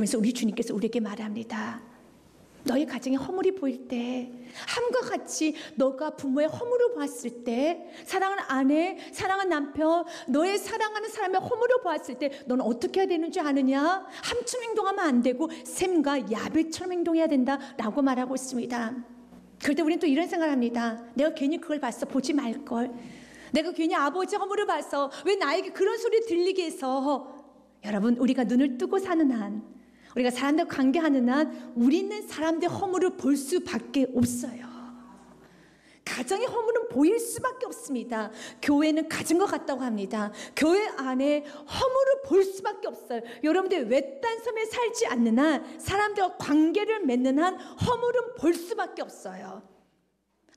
그러면서 우리 주님께서 우리에게 말합니다. 너의 가정에 허물이 보일 때, 함과 같이 너가 부모의 허물을 보았을 때, 사랑하는 아내, 사랑하는 남편, 너의 사랑하는 사람의 허물을 보았을 때 너는 어떻게 해야 되는 줄 아느냐? 함처럼 행동하면 안 되고 셈과 야벳처럼 행동해야 된다라고 말하고 있습니다. 그럴 때 우리는 또 이런 생각을 합니다. 내가 괜히 그걸 봤어. 보지 말걸. 내가 괜히 아버지 허물을 봐서 왜 나에게 그런 소리 들리게 해서. 여러분, 우리가 눈을 뜨고 사는 한, 우리가 사람들과 관계하는 한 우리는 사람들의 허물을 볼 수밖에 없어요. 가정의 허물은 보일 수밖에 없습니다. 교회는 가진 것 같다고 합니다. 교회 안에 허물을 볼 수밖에 없어요. 여러분들 외딴 섬에 살지 않는 한, 사람들과 관계를 맺는 한 허물은 볼 수밖에 없어요.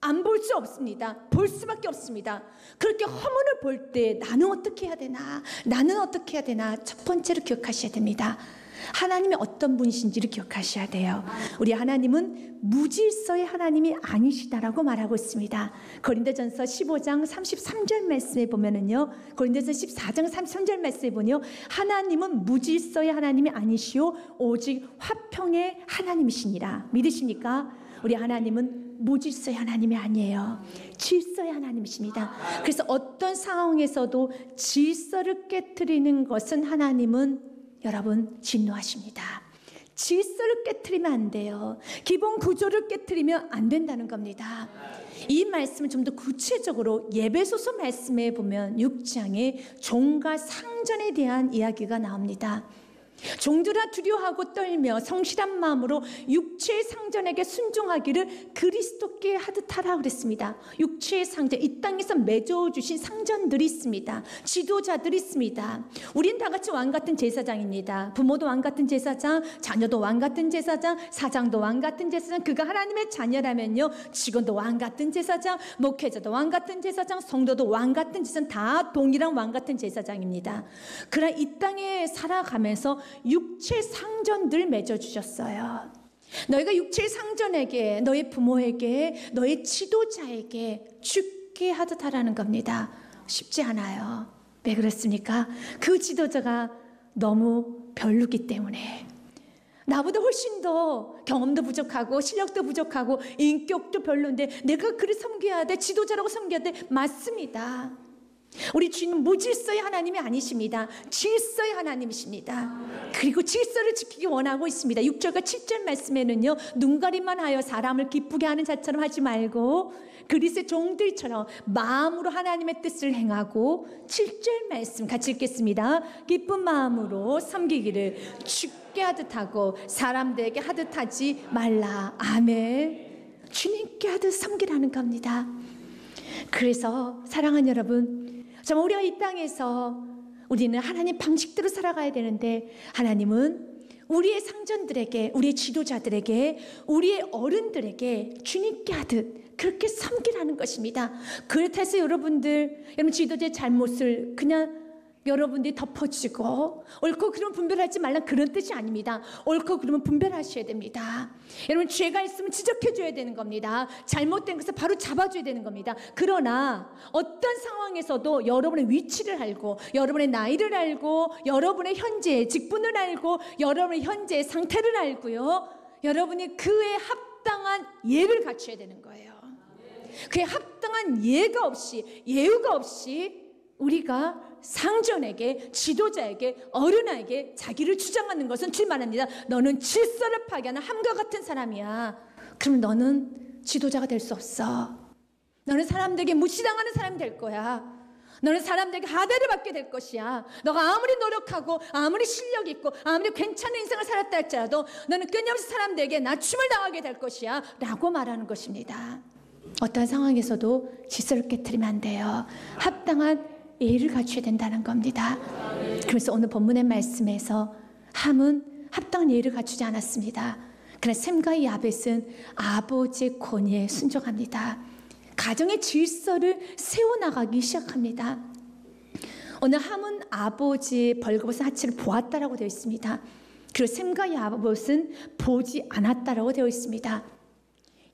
안 볼 수 없습니다. 볼 수밖에 없습니다. 그렇게 허물을 볼 때 나는 어떻게 해야 되나? 나는 어떻게 해야 되나? 첫 번째로 기억하셔야 됩니다. 하나님이 어떤 분이신지를 기억하셔야 돼요. 우리 하나님은 무질서의 하나님이 아니시다라고 말하고 있습니다. 고린도전서 15장 33절 말씀에 보면은요, 고린도전서 14장 33절 말씀에 보면요, 하나님은 무질서의 하나님이 아니시오 오직 화평의 하나님이시니라. 믿으십니까? 우리 하나님은 무질서의 하나님이 아니에요. 질서의 하나님이십니다. 그래서 어떤 상황에서도 질서를 깨트리는 것은 하나님은 여러분 진노하십니다. 질서를 깨트리면 안 돼요. 기본 구조를 깨트리면 안 된다는 겁니다. 이 말씀을 좀 더 구체적으로 예배소서 말씀에 보면 6장에 종과 상전에 대한 이야기가 나옵니다. 종들아 두려워하고 떨며 성실한 마음으로 육체의 상전에게 순종하기를 그리스도께 하듯 하라 그랬습니다. 육체의 상전, 이 땅에서 맺어주신 상전들이 있습니다. 지도자들이 있습니다. 우린 다 같이 왕같은 제사장입니다. 부모도 왕같은 제사장, 자녀도 왕같은 제사장, 사장도 왕같은 제사장. 그가 하나님의 자녀라면요, 직원도 왕같은 제사장, 목회자도 왕같은 제사장, 성도도 왕같은 제사장, 다 동일한 왕같은 제사장입니다. 그러나 이 땅에 살아가면서 육체 상전들 맺어주셨어요. 너희가 육체의 상전에게, 너의 부모에게, 너의 지도자에게 죽게 하듯 하라는 겁니다. 쉽지 않아요. 왜 그렇습니까? 그 지도자가 너무 별로기 때문에. 나보다 훨씬 더 경험도 부족하고 실력도 부족하고 인격도 별론데 내가 그를 섬겨야 돼, 지도자라고 섬겨야 돼. 맞습니다. 우리 주님은 무질서의 하나님이 아니십니다. 질서의 하나님이십니다. 그리고 질서를 지키기 원하고 있습니다. 6절과 7절 말씀에는요, 눈가림만 하여 사람을 기쁘게 하는 자처럼 하지 말고 그리스도의 종들처럼 마음으로 하나님의 뜻을 행하고, 7절 말씀 같이 읽겠습니다. 기쁜 마음으로 섬기기를 죽게 하듯 하고 사람들에게 하듯 하지 말라. 아멘. 주님께 하듯 섬기라는 겁니다. 그래서 사랑하는 여러분, 정말 우리가 이 땅에서 우리는 하나님 방식대로 살아가야 되는데, 하나님은 우리의 상전들에게, 우리의 지도자들에게, 우리의 어른들에게 주님께 하듯 그렇게 섬기라는 것입니다. 그렇다고 여러분 지도자의 잘못을 그냥 여러분들이 덮어주고 옳고 그름은 분별하지 말란 그런 뜻이 아닙니다. 옳고 그름은 분별하셔야 됩니다. 여러분, 죄가 있으면 지적해줘야 되는 겁니다. 잘못된 것을 바로 잡아줘야 되는 겁니다. 그러나 어떤 상황에서도 여러분의 위치를 알고, 여러분의 나이를 알고, 여러분의 현재의 직분을 알고, 여러분의 현재의 상태를 알고요, 여러분이 그에 합당한 예를 갖춰야 되는 거예요. 그에 합당한 예가 없이, 예우가 없이 우리가 상전에게, 지도자에게, 어른에게 자기를 주장하는 것은 주님 말합니다. 너는 질서를 파괴하는 함과 같은 사람이야. 그럼 너는 지도자가 될 수 없어. 너는 사람들에게 무시당하는 사람이 될 거야. 너는 사람들에게 하대를 받게 될 것이야. 너가 아무리 노력하고 아무리 실력 있고 아무리 괜찮은 인생을 살았다 할지라도 너는 끊임없이 사람들에게 낮춤을 당하게 될 것이야 라고 말하는 것입니다. 어떤 상황에서도 질서를 깨트리면 안 돼요. 합당한 예를 갖춰야 된다는 겁니다. 그래서 오늘 본문의 말씀에서 함은 합당한 예를 갖추지 않았습니다. 그러나 셈과 야벳은 아버지의 권위에 순종합니다. 가정의 질서를 세워나가기 시작합니다. 오늘 함은 아버지의 벌거벗은 하체를 보았다라고 되어 있습니다. 그리고 셈과 야벳은 보지 않았다라고 되어 있습니다.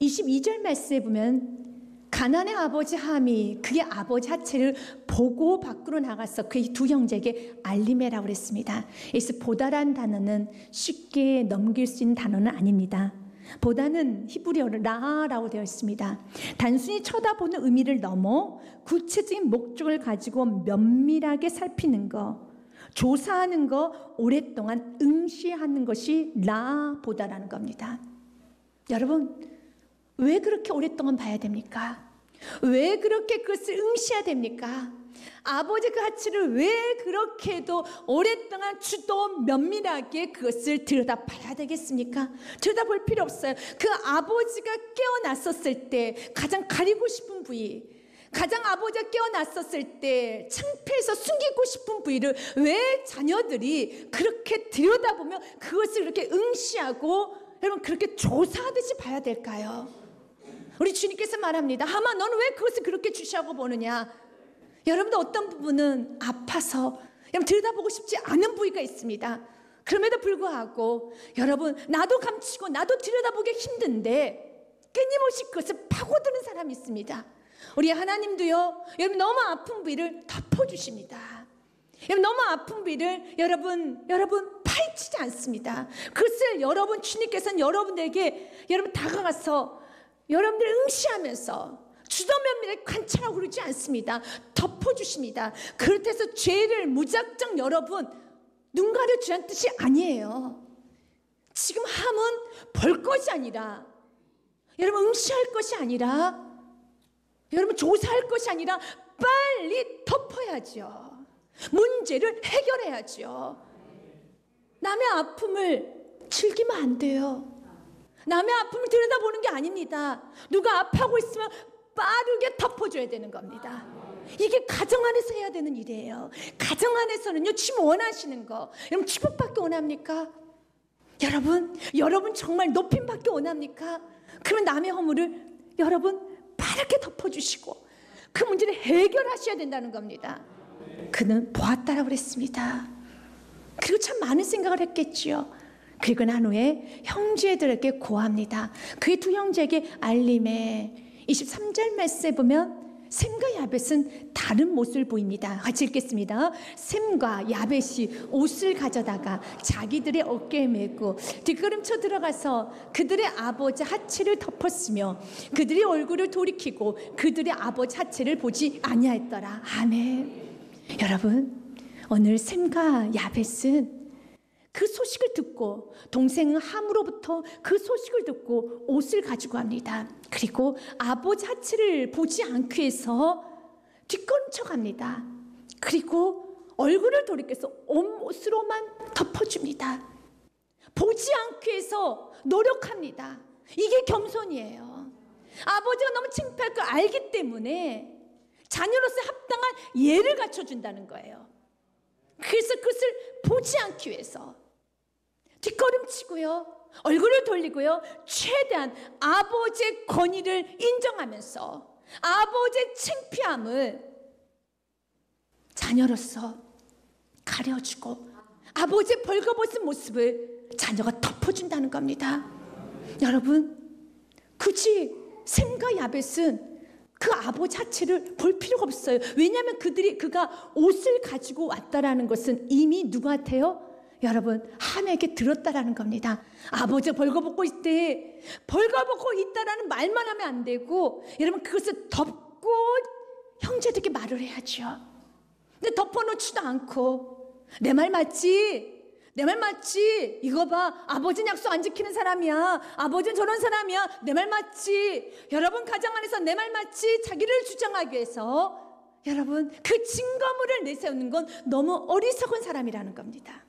22절 말씀에 보면 가나안의 아버지 함이 그의 아버지 하체를 보고 밖으로 나가서 그의 두 형제에게 알림해라고 그랬습니다. 그래서 보다란 단어는 쉽게 넘길 수 있는 단어는 아닙니다. 보다는 히브리어로 라라고 되어 있습니다. 단순히 쳐다보는 의미를 넘어 구체적인 목적을 가지고 면밀하게 살피는 거, 조사하는 거, 오랫동안 응시하는 것이 라보다라는 겁니다. 여러분, 왜 그렇게 오랫동안 봐야 됩니까? 왜 그렇게 그것을 응시해야 됩니까? 아버지 그 가치를 왜 그렇게도 오랫동안 주도 면밀하게 그것을 들여다봐야 되겠습니까? 들여다볼 필요 없어요. 그 아버지가 깨어났었을 때 가장 가리고 싶은 부위, 가장 아버지가 깨어났었을 때 창피해서 숨기고 싶은 부위를 왜 자녀들이 그렇게 들여다보며 그것을 이렇게 응시하고 여러분 그렇게 조사하듯이 봐야 될까요? 우리 주님께서 말합니다. 하마 너는 왜 그것을 그렇게 주시하고 보느냐? 여러분들 어떤 부분은 아파서 여러분 들여다보고 싶지 않은 부위가 있습니다. 그럼에도 불구하고 여러분 나도 감추고 나도 들여다보기 힘든데 끊임없이 그것을 파고드는 사람이 있습니다. 우리 하나님도요, 여러분 너무 아픈 부위를 덮어주십니다. 여러분 너무 아픈 부위를 여러분 파헤치지 않습니다. 그것을 여러분 주님께서는 여러분들에게 여러분 다가가서 여러분들 응시하면서 주도 면밀하게 관찰하고 그러지 않습니다. 덮어주십니다. 그렇다고 죄를 무작정 여러분 눈 가려주라는 뜻이 아니에요. 지금 함은 볼 것이 아니라 여러분 응시할 것이 아니라 여러분 조사할 것이 아니라 빨리 덮어야죠. 문제를 해결해야죠. 남의 아픔을 즐기면 안 돼요. 남의 아픔을 들여다보는 게 아닙니다. 누가 아파하고 있으면 빠르게 덮어줘야 되는 겁니다. 이게 가정 안에서 해야 되는 일이에요. 가정 안에서는요, 주님 원하시는 거, 여러분 축복받기 원합니까? 여러분 정말 높임받기 원합니까? 그러면 남의 허물을 여러분 빠르게 덮어주시고 그 문제를 해결하셔야 된다는 겁니다. 그는 보았다라고 그랬습니다. 그리고 참 많은 생각을 했겠지요. 그리고 난 후에 형제들에게 고합니다. 그의 두 형제에게 알림해. 23절 말씀에 보면 셈과 야벳은 다른 모습을 보입니다. 같이 읽겠습니다. 셈과 야벳이 옷을 가져다가 자기들의 어깨에 메고 뒷걸음쳐 들어가서 그들의 아버지 하체를 덮었으며 그들의 얼굴을 돌이키고 그들의 아버지 하체를 보지 아니하였더라. 아멘. 여러분, 오늘 셈과 야벳은 그 소식을 듣고 동생 함으로부터 그 소식을 듣고 옷을 가지고 갑니다. 그리고 아버지 하체를 보지 않기 위해서 뒷걸음쳐 갑니다. 그리고 얼굴을 돌이켜서 온못으로만 덮어줍니다. 보지 않기 위해서 노력합니다. 이게 겸손이에요. 아버지가 너무 창피할 걸 알기 때문에 자녀로서 합당한 예를 갖춰준다는 거예요. 그래서 그것을 보지 않기 위해서 뒷걸음치고요, 얼굴을 돌리고요, 최대한 아버지의 권위를 인정하면서 아버지의 창피함을 자녀로서 가려주고 아버지의 벌거벗은 모습을 자녀가 덮어준다는 겁니다. 여러분, 굳이 셈과 야벳은 그 아버지 하체를 볼 필요가 없어요. 왜냐하면 그가 옷을 가지고 왔다라는 것은 이미 누구한테요? 여러분, 함에게 들었다라는 겁니다. 아버지가 벌거벗고 있다라는 말만 하면 안 되고 여러분 그것을 덮고 형제들에게 말을 해야죠. 근데 덮어놓지도 않고 내 말 맞지? 내 말 맞지? 이거 봐, 아버지는 약속 안 지키는 사람이야. 아버지는 저런 사람이야. 내 말 맞지? 여러분 가정 안에서 내 말 맞지? 자기를 주장하기 위해서 여러분 그 증거물을 내세우는 건 너무 어리석은 사람이라는 겁니다.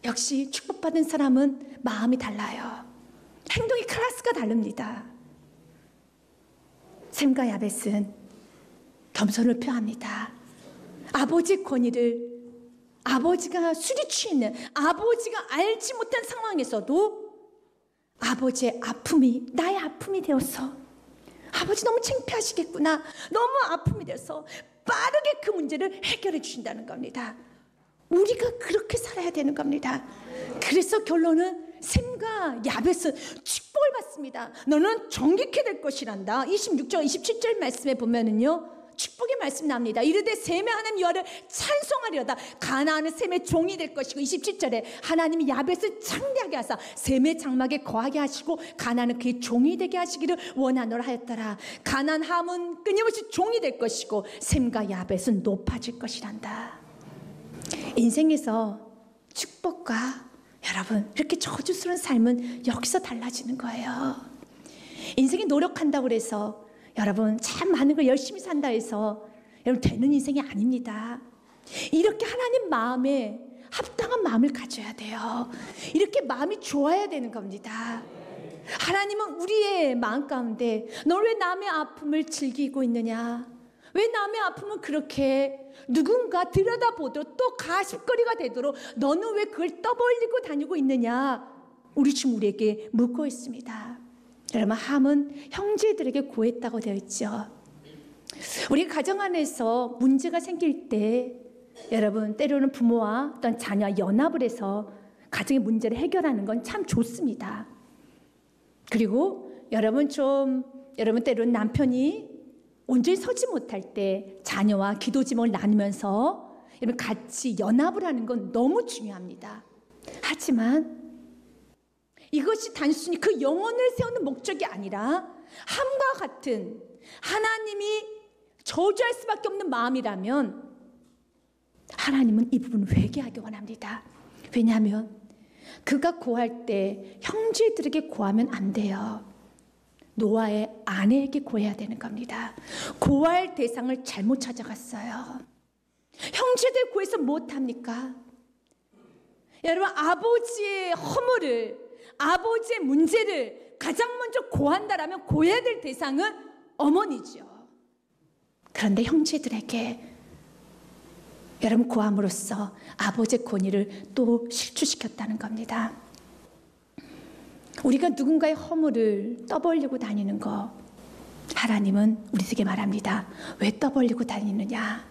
역시 축복받은 사람은 마음이 달라요. 행동의 클래스가 다릅니다. 셈과 야벳은 겸손을 표합니다. 아버지의 권위를 아버지가 술이 취했는 아버지가 알지 못한 상황에서도 아버지의 아픔이 나의 아픔이 되어서 아버지 너무 창피하시겠구나, 너무 아픔이 되어서 빠르게 그 문제를 해결해 주신다는 겁니다. 우리가 그렇게 살아야 되는 겁니다. 그래서 결론은 셈과 야벳은 축복을 받습니다. 너는 정직해 될 것이란다. 26절 27절 말씀에 보면은요 축복의 말씀 나옵니다. 이르되 셈의 하나님 여호와를 찬송하리로다. 가나안은 셈의 종이 될 것이고 27절에 하나님이 야벳을 창대하게 하사 셈의 장막에 거하게 하시고 가나안은 그의 종이 되게 하시기를 원하노라 하였더라. 가나안 함은 끊임없이 종이 될 것이고 셈과 야벳은 높아질 것이란다. 인생에서 축복과 여러분 이렇게 저주스러운 삶은 여기서 달라지는 거예요. 인생이 노력한다고 해서 여러분 참 많은 걸 열심히 산다 해서 여러분 되는 인생이 아닙니다. 이렇게 하나님 마음에 합당한 마음을 가져야 돼요. 이렇게 마음이 좋아야 되는 겁니다. 하나님은 우리의 마음 가운데 너 왜 남의 아픔을 즐기고 있느냐, 왜 남의 아픔을 그렇게 누군가 들여다보도록 또 가십거리가 되도록 너는 왜 그걸 떠벌리고 다니고 있느냐, 우리 지금 우리에게 묻고 있습니다. 여러분 함은 형제들에게 고했다고 되어 있죠. 우리 가정 안에서 문제가 생길 때 여러분 때로는 부모와 어떤 자녀와 연합을 해서 가정의 문제를 해결하는 건 참 좋습니다. 그리고 여러분 때로는 남편이 온전히 서지 못할 때 자녀와 기도 제목을 나누면서 여러분 같이 연합을 하는 건 너무 중요합니다. 하지만 이것이 단순히 그 영혼을 세우는 목적이 아니라 함과 같은 하나님이 저주할 수밖에 없는 마음이라면 하나님은 이 부분을 회개하기 원합니다. 왜냐하면 그가 고할 때 형제들에게 고하면 안 돼요. 노아의 아내에게 고해야 되는 겁니다. 고할 대상을 잘못 찾아갔어요. 형제들 고해서 못합니까? 여러분 아버지의 허물을, 아버지의 문제를 가장 먼저 고한다라면 고해야 될 대상은 어머니죠. 그런데 형제들에게 여러분 고함으로써 아버지의 권위를 또 실추시켰다는 겁니다. 우리가 누군가의 허물을 떠벌리고 다니는 거, 하나님은 우리에게 말합니다. 왜 떠벌리고 다니느냐.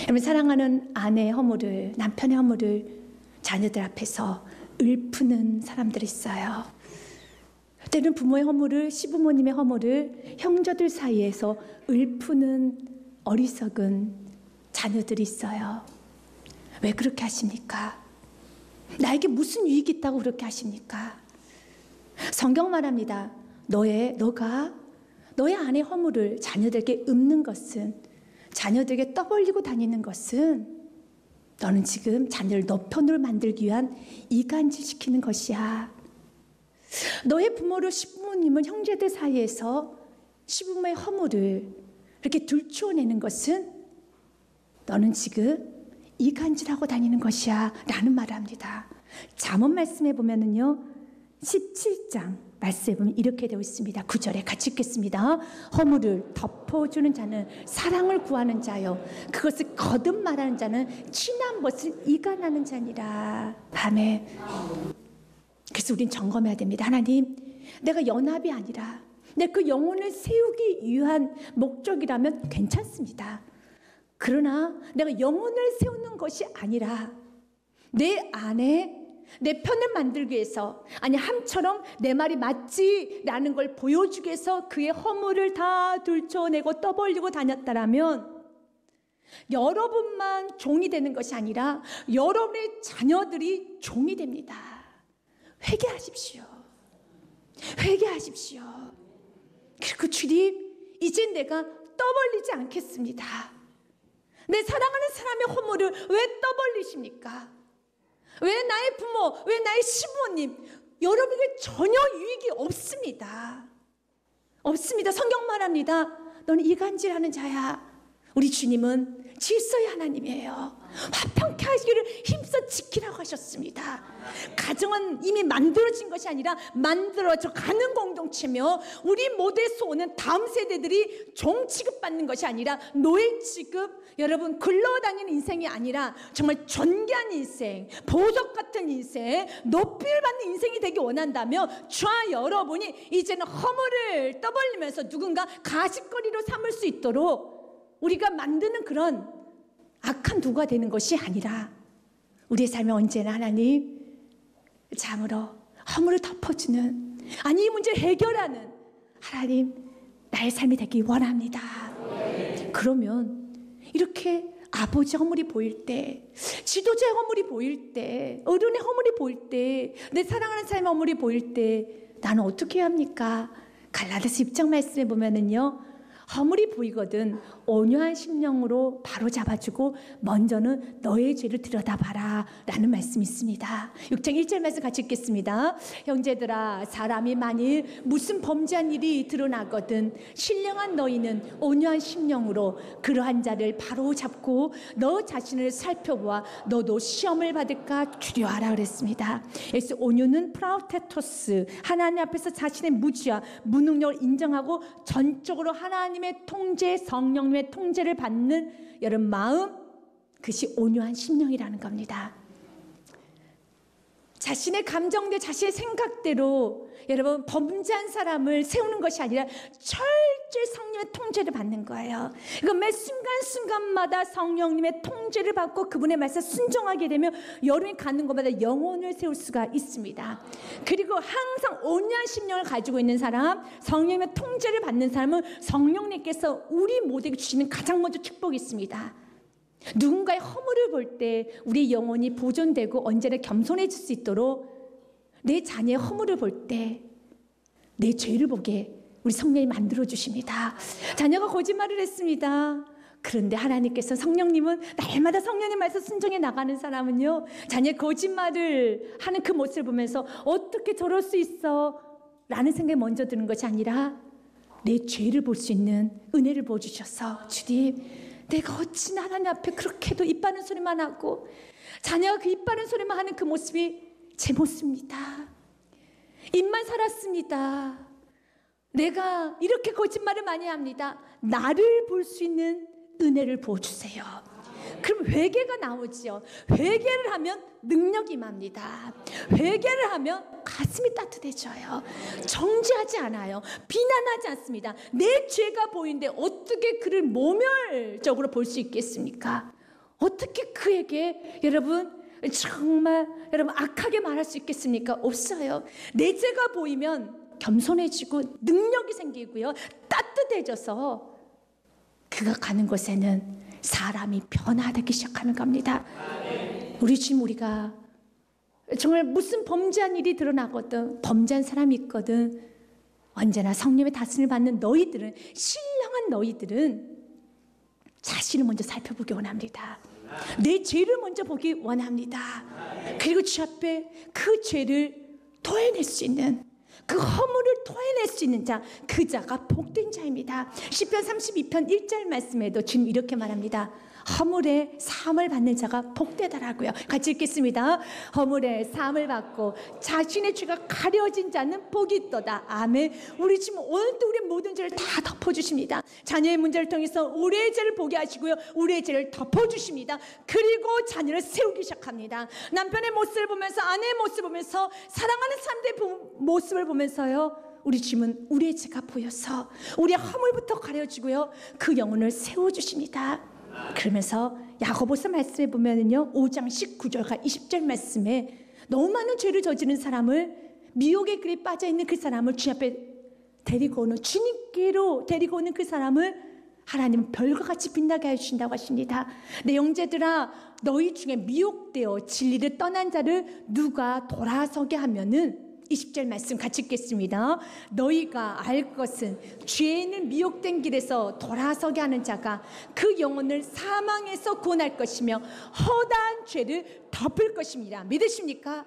여러분 사랑하는 아내의 허물을, 남편의 허물을 자녀들 앞에서 읊는 사람들이 있어요. 때로는 부모의 허물을, 시부모님의 허물을 형제들 사이에서 읊는 어리석은 자녀들이 있어요. 왜 그렇게 하십니까? 나에게 무슨 유익이 있다고 그렇게 하십니까? 성경 말합니다. 너가 너의 아내의 허물을 자녀들에게 읊는 것은, 자녀들에게 떠벌리고 다니는 것은 너는 지금 자녀를 너 편으로 만들기 위한 이간질시키는 것이야. 너의 부모로 시부모님은 형제들 사이에서 시부모의 허물을 이렇게 들추어내는 것은 너는 지금 이간질하고 다니는 것이야 라는 말을 합니다. 잠언 말씀에 보면은요 17장 말씀에 보면 이렇게 되어 있습니다. 9절에 같이 읽겠습니다. 허물을 덮어주는 자는 사랑을 구하는 자요, 그것을 거듭 말하는 자는 친한 것을 이간하는 자니라. 아멘. 그래서 우린 점검해야 됩니다. 하나님, 내가 연합이 아니라 내 그 영혼을 세우기 위한 목적이라면 괜찮습니다. 그러나 내가 영혼을 세우는 것이 아니라 내 안에 내 편을 만들기 위해서, 아니 함처럼 내 말이 맞지라는 걸 보여주기 위해서 그의 허물을 다 들춰내고 떠벌리고 다녔다라면 여러분만 종이 되는 것이 아니라 여러분의 자녀들이 종이 됩니다. 회개하십시오. 회개하십시오. 그리고 주님, 이제 내가 떠벌리지 않겠습니다. 내 사랑하는 사람의 허물을 왜 떠벌리십니까? 왜 나의 부모, 왜 나의 시부모님, 여러분에게 전혀 유익이 없습니다. 없습니다. 성경 말합니다. 너는 이간질하는 자야. 우리 주님은 질서의 하나님이에요. 화평케 하시기를 힘써 지키라고 하셨습니다. 가정은 이미 만들어진 것이 아니라 만들어져 가는 공동체며 우리 모두의 소원은 다음 세대들이 종 취급받는 것이 아니라 노예 취급, 여러분 굴러다니는 인생이 아니라 정말 존귀한 인생, 보석 같은 인생, 높이를 받는 인생이 되기 원한다면 저와 여러분이 이제는 허물을 떠벌리면서 누군가 가십거리로 삼을 수 있도록 우리가 만드는 그런 악한 도구가 되는 것이 아니라 우리의 삶에 언제나 하나님 참으로 허물을 덮어주는, 아니 이 문제를 해결하는 하나님 나의 삶이 되기 원합니다. 그러면 이렇게 아버지 허물이 보일 때, 지도자의 허물이 보일 때, 어른의 허물이 보일 때, 내 사랑하는 사람의 허물이 보일 때 나는 어떻게 해야 합니까? 갈라디아서 6장 말씀에 보면은요, 허물이 보이거든 온유한 심령으로 바로 잡아주고 먼저는 너의 죄를 들여다봐라 라는 말씀이 있습니다. 6장 1절 말씀 같이 읽겠습니다. 형제들아, 사람이 만일 무슨 범죄한 일이 드러나거든 신령한 너희는 온유한 심령으로 그러한 자를 바로 잡고 너 자신을 살펴보아 너도 시험을 받을까 두려워하라 그랬습니다. 그래서 온유는 프라우테토스, 하나님 앞에서 자신의 무지와 무능력을 인정하고 전적으로 하나님의 통제, 성령님의 통제를 받는 여러분 마음, 그것이 온유한 심령이라는 겁니다. 자신의 감정대, 자신의 생각대로 여러분 범죄한 사람을 세우는 것이 아니라 철저히 성령의 통제를 받는 거예요. 이거 매 순간순간마다 성령님의 통제를 받고 그분의 말씀에 순종하게 되면 여러분이 가는 곳마다 영혼을 세울 수가 있습니다. 그리고 항상 온유한 심령을 가지고 있는 사람, 성령님의 통제를 받는 사람은 성령님께서 우리 모두에게 주시는 가장 먼저 축복이 있습니다. 누군가의 허물을 볼 때 우리 영혼이 보존되고 언제나 겸손해질 수 있도록 내 자녀의 허물을 볼 때 내 죄를 보게 우리 성령이 만들어주십니다. 자녀가 거짓말을 했습니다. 그런데 하나님께서, 성령님은 날마다 성령님 말씀 순종해 나가는 사람은요, 자녀의 거짓말을 하는 그 모습을 보면서 어떻게 저럴 수 있어? 라는 생각이 먼저 드는 것이 아니라 내 죄를 볼 수 있는 은혜를 부어주셔서, 주님 내가 어찌나 하나님 앞에 그렇게도 입 바른 소리만 하고 자녀가 그 입 바른 소리만 하는 그 모습이 제 모습입니다. 입만 살았습니다. 내가 이렇게 거짓말을 많이 합니다. 나를 볼 수 있는 은혜를 부어주세요. 그럼 회개가 나오지요. 회개를 하면 능력이 임합니다. 회개를 하면 가슴이 따뜻해져요. 정죄하지 않아요. 비난하지 않습니다. 내 죄가 보이는데 어떻게 그를 모멸적으로 볼 수 있겠습니까? 어떻게 그에게 정말 악하게 말할 수 있겠습니까? 없어요. 내 죄가 보이면 겸손해지고 능력이 생기고요, 따뜻해져서 그가 가는 곳에는 사람이 변화되기 시작하는 겁니다. 우리 지금 우리가 정말 무슨 범죄한 일이 드러나거든, 범죄한 사람이 있거든, 언제나 성령의 다스림을 받는 너희들은, 신령한 너희들은 자신을 먼저 살펴보기 원합니다. 내 죄를 먼저 보기 원합니다. 그리고 주 앞에 그 죄를 토해낼 수 있는, 그 허물을 토해낼 수 있는 자, 그 자가 복된 자입니다. 시편 32편 1절 말씀에도 지금 이렇게 말합니다. 허물의 사함을 받는 자가 복되다라고요. 같이 읽겠습니다. 허물의 사함을 받고 자신의 죄가 가려진 자는 복이 있도다. 아멘. 우리 지금 오늘도 우리 모든 죄를 다 덮어주십니다. 자녀의 문제를 통해서 우리의 죄를 보게 하시고요, 우리의 죄를 덮어주십니다. 그리고 자녀를 세우기 시작합니다. 남편의 모습을 보면서, 아내의 모습을 보면서, 사랑하는 사람들의 모습을 보면서요, 우리 주님은 우리의 죄가 보여서 우리의 허물부터 가려지고요, 그 영혼을 세워주십니다. 그러면서 야고보서 말씀에 보면은요, 5장 19절과 20절 말씀에 너무 많은 죄를 저지른 사람을, 미혹의 길에 빠져있는 그 사람을 주님 앞에 데리고 오는, 주님께로 데리고 오는 그 사람을 하나님은 별과 같이 빛나게 해주신다고 하십니다. 내 형제들아, 너희 중에 미혹되어 진리를 떠난 자를 누가 돌아서게 하면은, 20절 말씀 같이 읽겠습니다. 너희가 알 것은 죄인을 미혹된 길에서 돌아서게 하는 자가 그 영혼을 사망에서 구원할 것이며 허다한 죄를 덮을 것입니다. 믿으십니까?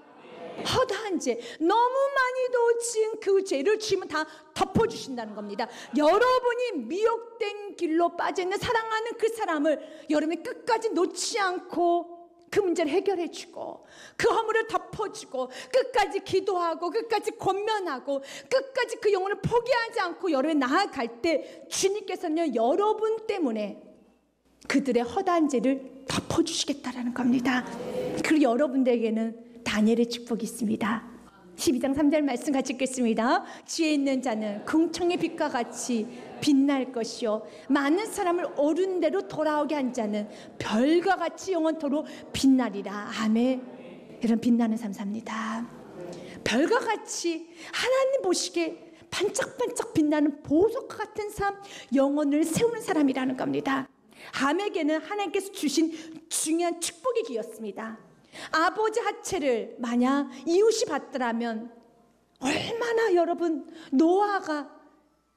허다한 죄, 너무 많이도 지은 그 죄를 주님은 다 덮어주신다는 겁니다. 여러분이 미혹된 길로 빠져있는 사랑하는 그 사람을 여러분이 끝까지 놓지 않고 그 문제를 해결해주고, 그 허물을 덮어주고, 끝까지 기도하고, 끝까지 권면하고, 끝까지 그 영혼을 포기하지 않고 여러분이 나아갈 때 주님께서는 여러분 때문에 그들의 허다한 죄를 덮어주시겠다라는 겁니다. 그리고 여러분들에게는 다니엘의 축복이 있습니다. 12장 3절 말씀 같이 읽겠습니다. 지혜 있는 자는 궁창의 빛과 같이 빛날 것이요, 많은 사람을 옳은 대로 돌아오게 한 자는 별과 같이 영원토록 빛나리라. 아멘. 여러분, 빛나는 삶 삽니다. 별과 같이 하나님 보시기에 반짝반짝 빛나는 보석과 같은 삶, 영혼을 세우는 사람이라는 겁니다. 함에게는 하나님께서 주신 중요한 축복의 기였습니다. 아버지 하체를 만약 이웃이 받더라면 얼마나 여러분 노아가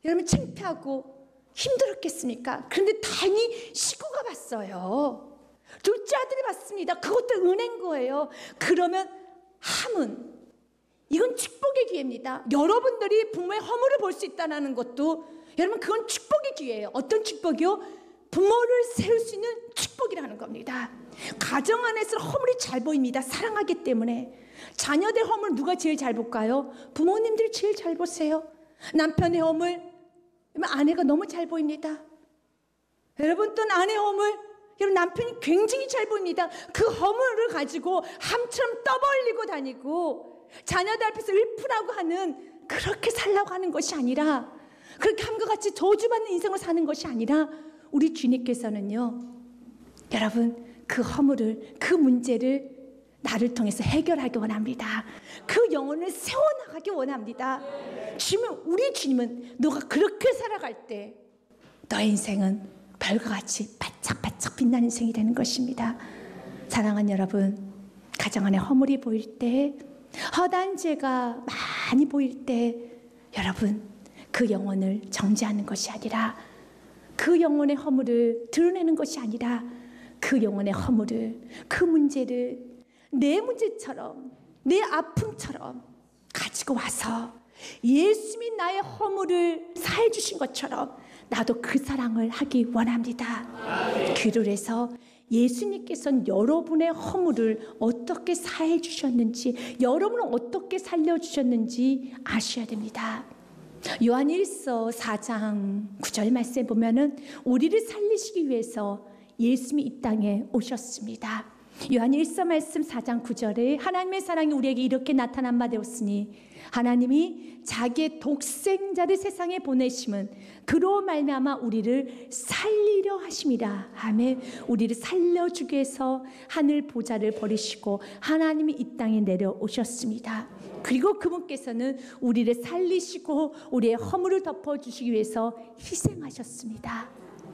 여러분 창피하고 힘들었겠습니까? 그런데 다행히 식구가 봤어요. 둘째 아들이 봤습니다. 그것도 은혜인 거예요. 그러면 함은 이건 축복의 기회입니다. 여러분들이 부모의 허물을 볼 수 있다는 것도 여러분 그건 축복의 기회예요. 어떤 축복이요? 부모를 세울 수 있는 축복이라는 겁니다. 가정 안에서 허물이 잘 보입니다. 사랑하기 때문에. 자녀들 허물 누가 제일 잘 볼까요? 부모님들이 제일 잘 보세요. 남편의 허물, 아내가 너무 잘 보입니다. 여러분 또 아내 허물, 여러분 남편이 굉장히 잘 보입니다. 그 허물을 가지고 함처럼 떠벌리고 다니고 자녀들 앞에서 읊으라고 하는, 그렇게 살라고 하는 것이 아니라, 그렇게 함과 같이 저주받는 인생을 사는 것이 아니라, 우리 주님께서는요, 여러분 그 허물을, 그 문제를 나를 통해서 해결하기 원합니다. 그 영혼을 세워나가기 원합니다. 우리 주님은 너가 그렇게 살아갈 때 너의 인생은 별과 같이 반짝반짝 빛나는 인생이 되는 것입니다. 사랑하는 여러분, 가정 안에 허물이 보일 때, 허다한 죄가 많이 보일 때, 여러분 그 영혼을 정죄하는 것이 아니라, 그 영혼의 허물을 드러내는 것이 아니라, 그 영혼의 허물을, 그 문제를 내 문제처럼, 내 아픔처럼 가지고 와서 예수님이 나의 허물을 사해 주신 것처럼 나도 그 사랑을 하기 원합니다. 귀를 해서 예수님께서는 여러분의 허물을 어떻게 사해 주셨는지, 여러분을 어떻게 살려주셨는지 아셔야 됩니다. 요한 1서 4장 9절 말씀에 보면은 우리를 살리시기 위해서 예수님이 이 땅에 오셨습니다. 요한 1서 말씀 4장 9절에 하나님의 사랑이 우리에게 이렇게 나타난 바 되었으니 하나님이 자기의 독생자를 세상에 보내심은 그로 말미암아 우리를 살리려 하심이라. 아멘. 우리를 살려주기 위해서 하늘 보좌를 버리시고 하나님이 이 땅에 내려오셨습니다. 그리고 그분께서는 우리를 살리시고 우리의 허물을 덮어주시기 위해서 희생하셨습니다.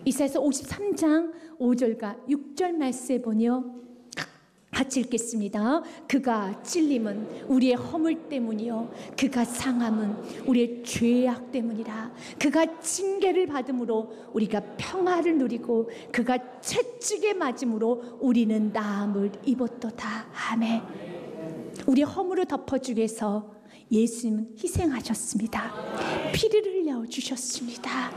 이사야서 53장 5절과 6절 말씀에 보니요, 같이 읽겠습니다. 그가 찔림은 우리의 허물 때문이요, 그가 상함은 우리의 죄악 때문이라. 그가 징계를 받음으로 우리가 평화를 누리고 그가 채찍에 맞음으로 우리는 나음을 입었도다. 아멘. 우리의 허물을 덮어주기 위해서 예수님은 희생하셨습니다. 피를 흘려 주셨습니다.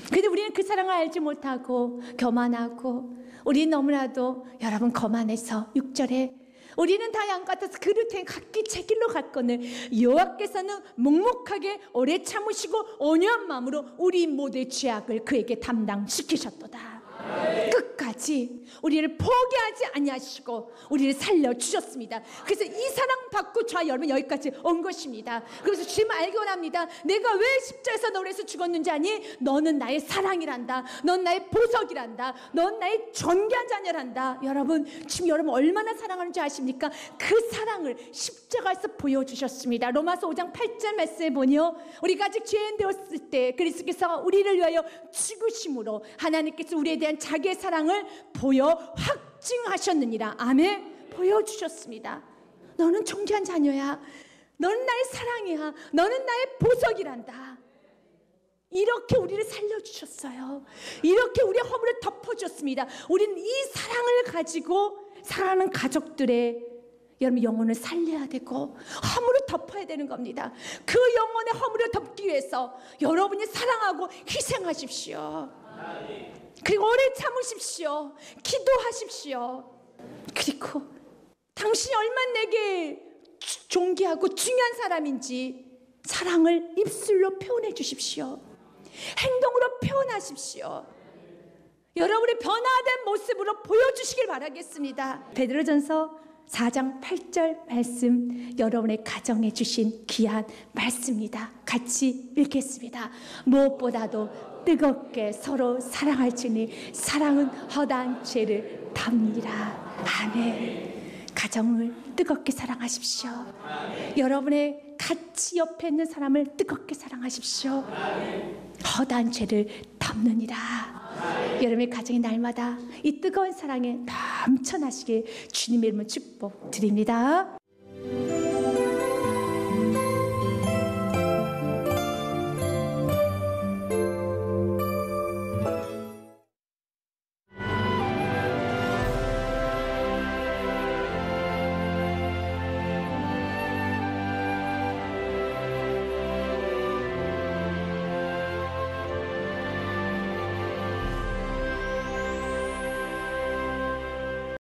그런데 우리는 그 사랑을 알지 못하고 교만하고, 우리는 너무나도 여러분 거만해서 6절에 우리는 다 양 같아서 그릇에 각기 제 길로 갔거늘 여호와께서는 묵묵하게 오래 참으시고 온유한 마음으로 우리 모두의 죄악을 그에게 담당시키셨도다. 끝까지 우리를 포기하지 아니하시고 우리를 살려주셨습니다. 그래서 이 사랑 받고 저 여러분 여기까지 온 것입니다. 그래서 주님 알기 원합니다. 내가 왜 십자가에서 너를 위해서 죽었는지 아니? 너는 나의 사랑이란다. 넌 나의 보석이란다. 넌 나의 존귀한 자녀란다. 여러분 지금 여러분 얼마나 사랑하는지 아십니까? 그 사랑을 십자가에서 보여주셨습니다. 로마서 5장 8절 말씀에 보니요, 우리가 아직 죄인 되었을 때 그리스도께서 우리를 위하여 죽으심으로 하나님께서 우리에 대한 자기의 사랑을 보여 확증하셨느니라. 아멘. 보여주셨습니다. 너는 존귀한 자녀야. 너는 나의 사랑이야. 너는 나의 보석이란다. 이렇게 우리를 살려주셨어요. 이렇게 우리의 허물을 덮어주셨습니다. 우리는 이 사랑을 가지고 사랑하는 가족들의 여러분 영혼을 살려야 되고 허물을 덮어야 되는 겁니다. 그 영혼의 허물을 덮기 위해서 여러분이 사랑하고 희생하십시오. 그리고 오래 참으십시오. 기도하십시오. 그리고 당신이 얼마나 내게 존귀하고 중요한 사람인지 사랑을 입술로 표현해 주십시오. 행동으로 표현하십시오. 여러분의 변화된 모습으로 보여주시길 바라겠습니다. 베드로전서 4장 8절 말씀, 여러분의 가정에 주신 귀한 말씀입니다. 같이 읽겠습니다. 무엇보다도 뜨겁게 서로 사랑할지니 사랑은 허다한 죄를 덮니라. 아멘. 가정을 뜨겁게 사랑하십시오. 여러분의 같이 옆에 있는 사람을 뜨겁게 사랑하십시오. 허다한 죄를 덮느니라. 여러분의 가정이 날마다 이 뜨거운 사랑에 넘쳐나시길 주님의 이름으로 축복드립니다.